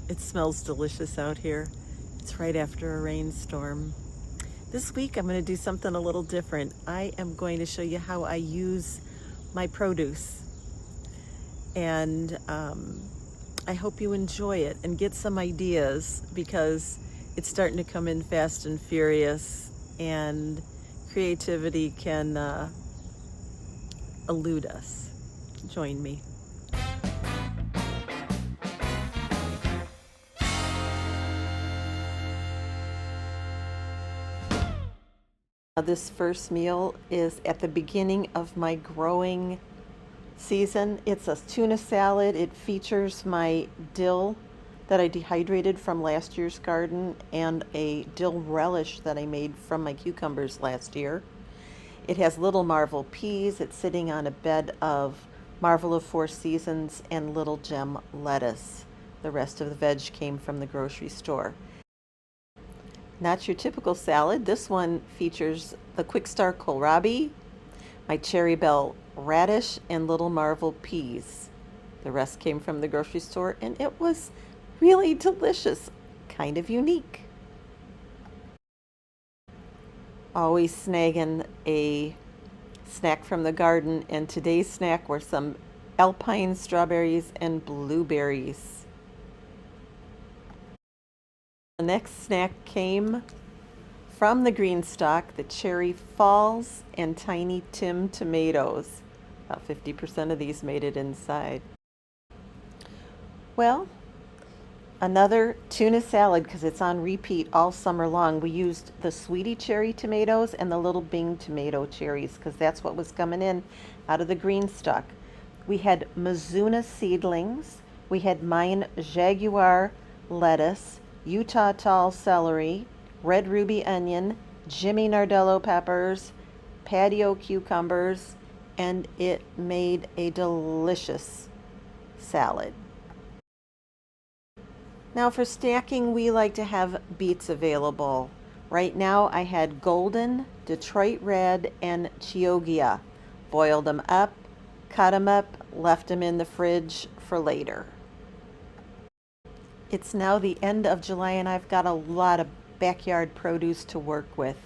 It smells delicious out here. It's right after a rainstorm. This week I'm going to do something a little different. I am going to show you how I use my produce. And I hope you enjoy it and get some ideas because it's starting to come in fast and furious, and creativity can elude us. Join me. This first meal is at the beginning of my growing season. It's a tuna salad. It features my dill that I dehydrated from last year's garden and a dill relish that I made from my cucumbers last year. It has little Marvel peas. It's sitting on a bed of Marvel of Four Seasons and little gem lettuce. The rest of the veg came from the grocery store. Not your typical salad. This one features the Quick Start kohlrabi, my cherry bell radish, and little Marvel peas. The rest came from the grocery store, and it was really delicious, kind of unique. Always snagging a snack from the garden, and today's snack were some alpine strawberries and blueberries. The next snack came from the green stalk, the cherry falls and tiny Tim tomatoes. About 50% of these made it inside. Well, another tuna salad because it's on repeat all summer long. We used the sweetie cherry tomatoes and the little Bing tomato cherries because that's what was coming in out of the green stalk. We had Mizuna seedlings. We had Mayan jaguar lettuce, Utah tall celery, red ruby onion, Jimmy Nardello peppers, patio cucumbers, and it made a delicious salad. Now for stacking, we like to have beets available. Right now I had golden, Detroit red, and Chioggia. Boiled them up, cut them up, left them in the fridge for later. It's now the end of July and I've got a lot of backyard produce to work with.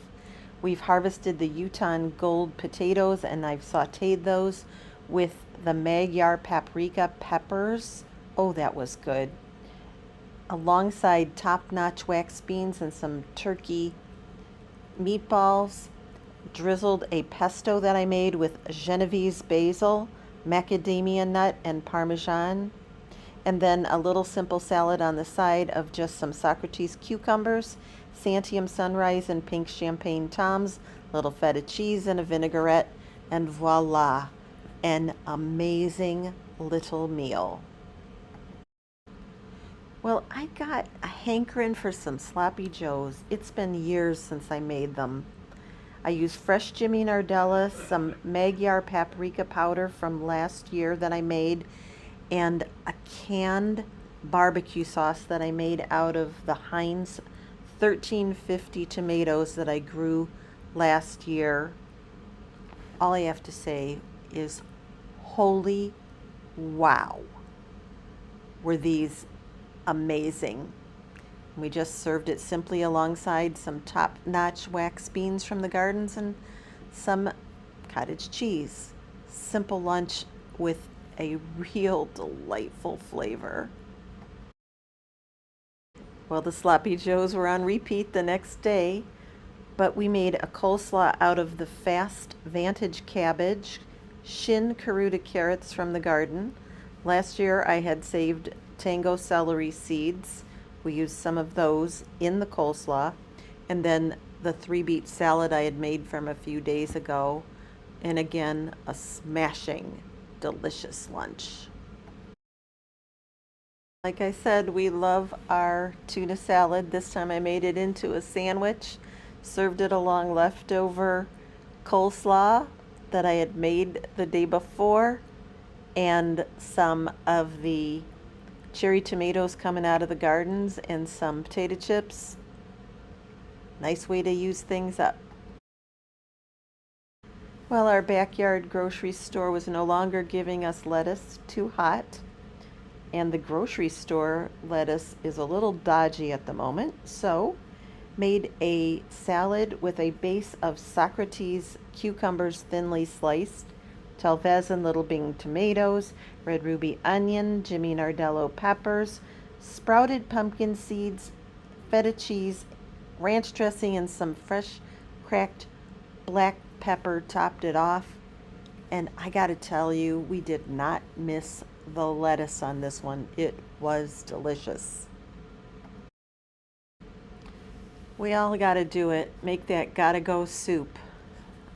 We've harvested the Utah gold potatoes and I've sauteed those with the Magyar paprika peppers. Oh, that was good. Alongside top-notch wax beans and some turkey meatballs. Drizzled a pesto that I made with Genovese basil, macadamia nut, and Parmesan. And then a little simple salad on the side of just some Socrates cucumbers, Santiam sunrise, and pink champagne toms, little feta cheese, and a vinaigrette, and voila, an amazing little meal. Well, I got a hankering for some sloppy joes. It's been years since I made them. I used fresh Jimmy Nardella, some Magyar paprika powder from last year that I made, and a canned barbecue sauce that I made out of the Heinz 1350 tomatoes that I grew last year. All I have to say is, holy wow, were these amazing. We just served it simply alongside some top-notch wax beans from the gardens and some cottage cheese. Simple lunch with a real delightful flavor. Well, the sloppy joes were on repeat the next day, but we made a coleslaw out of the fast vantage cabbage, shin Karuta carrots from the garden. Last year I had saved tango celery seeds. We used some of those in the coleslaw, and then the 3-beet salad I had made from a few days ago, and again a smashing delicious lunch. Like I said, we love our tuna salad. This time I made it into a sandwich, served it along leftover coleslaw that I had made the day before, and some of the cherry tomatoes coming out of the gardens and some potato chips. Nice way to use things up. Well, our backyard grocery store was no longer giving us lettuce, too hot. and the grocery store lettuce is a little dodgy at the moment, so made a salad with a base of Socrates cucumbers thinly sliced, Telvezan little Bing tomatoes, red ruby onion, Jimmy Nardello peppers, sprouted pumpkin seeds, feta cheese, ranch dressing, and some fresh cracked black pepper topped it off. And I got to tell you, we did not miss the lettuce on this one. It was delicious. We all got to do it. Make that gotta go soup.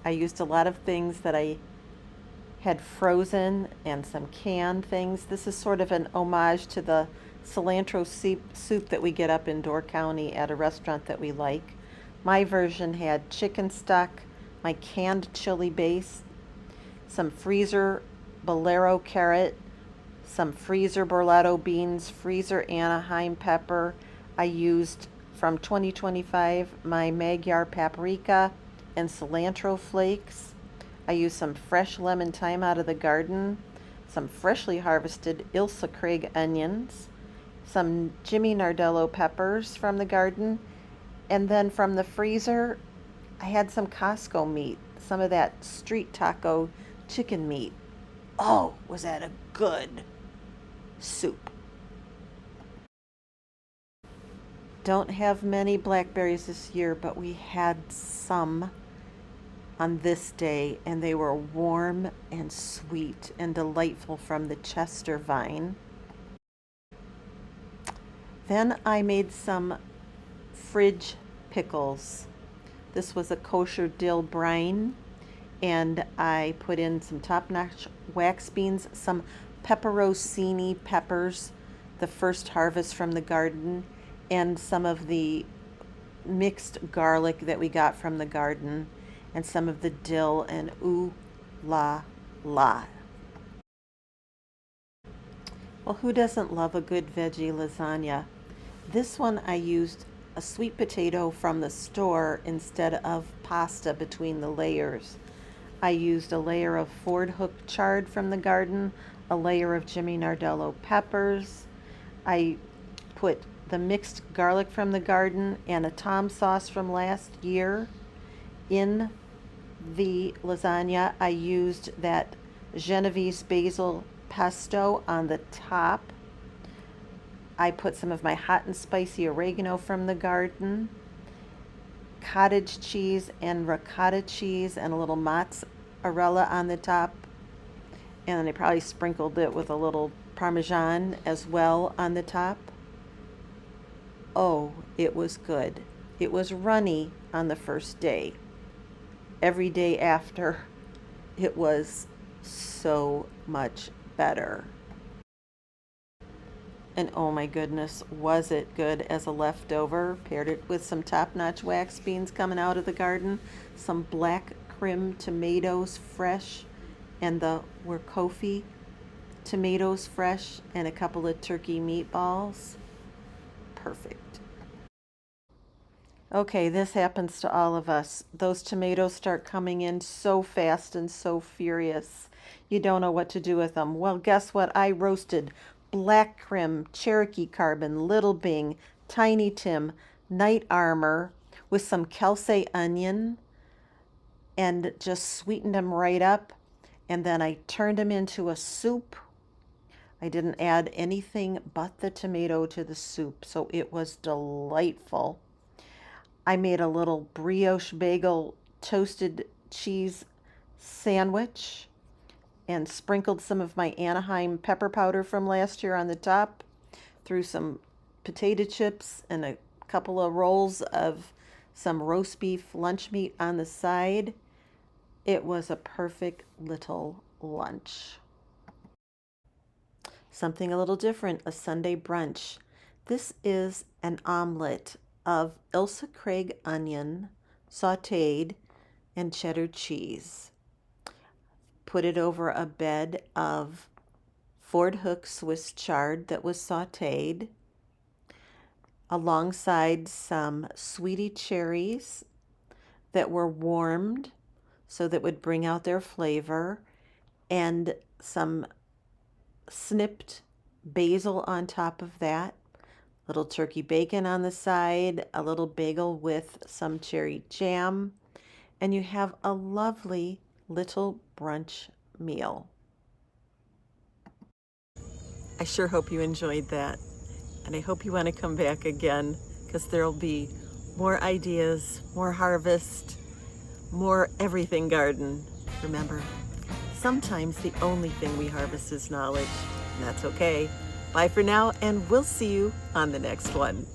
I used a lot of things that I had frozen and some canned things. This is sort of an homage to the cilantro soup that we get up in Door County at a restaurant that we like. My version had chicken stock, my canned chili base, some freezer bolero carrot, some freezer burlado beans, freezer Anaheim pepper. I used from 2025 my Magyar paprika and cilantro flakes. I used some fresh lemon thyme out of the garden, some freshly harvested Ilsa Craig onions, some Jimmy Nardello peppers from the garden, and then from the freezer, I had some Costco meat, some of that street taco chicken meat. Oh, was that a good soup? Don't have many blackberries this year, but we had some on this day, and they were warm and sweet and delightful from the Chester vine. Then I made some fridge pickles. This was a kosher dill brine, and I put in some top-notch wax beans, some pepperoncini peppers, the first harvest from the garden, and some of the mixed garlic that we got from the garden, and some of the dill, and ooh la la. Well, who doesn't love a good veggie lasagna? This one I used a sweet potato from the store instead of pasta between the layers. I used a layer of Ford Hook chard from the garden, a layer of Jimmy Nardello peppers. I put the mixed garlic from the garden and a Tom sauce from last year in the lasagna. I used that Genovese basil pesto on the top. I put some of my hot and spicy oregano from the garden, cottage cheese and ricotta cheese, and a little mozzarella on the top. And then I probably sprinkled it with a little Parmesan as well on the top. Oh, it was good. It was runny on the first day. Every day after, it was so much better. And oh my goodness, was it good as a leftover? Paired it with some top-notch wax beans coming out of the garden, some black crim tomatoes fresh, and the Werkofi tomatoes fresh, and a couple of turkey meatballs. Perfect. Okay, this happens to all of us. Those tomatoes start coming in so fast and so furious. You don't know what to do with them. Well, guess what? I roasted black crim, Cherokee carbon, little Bing, tiny Tim, night armor with some Kelsey onion and just sweetened them right up. And then I turned them into a soup. I didn't add anything but the tomato to the soup, so it was delightful. I made a little brioche bagel toasted cheese sandwich and sprinkled some of my Anaheim pepper powder from last year on the top, threw some potato chips and a couple of rolls of some roast beef lunch meat on the side. It was a perfect little lunch. Something a little different, a Sunday brunch. This is an omelet of Ilsa Craig onion, sauteed, and cheddar cheese. Put it over a bed of Ford Hook Swiss chard that was sauteed, alongside some sweetie cherries that were warmed so that would bring out their flavor, and some snipped basil on top of that, little turkey bacon on the side, a little bagel with some cherry jam, and you have a lovely little brunch meal. I sure hope you enjoyed that, and I hope you want to come back again, because there'll be more ideas, more harvest, more everything garden. Remember, sometimes the only thing we harvest is knowledge, and that's okay. Bye for now, and we'll see you on the next one.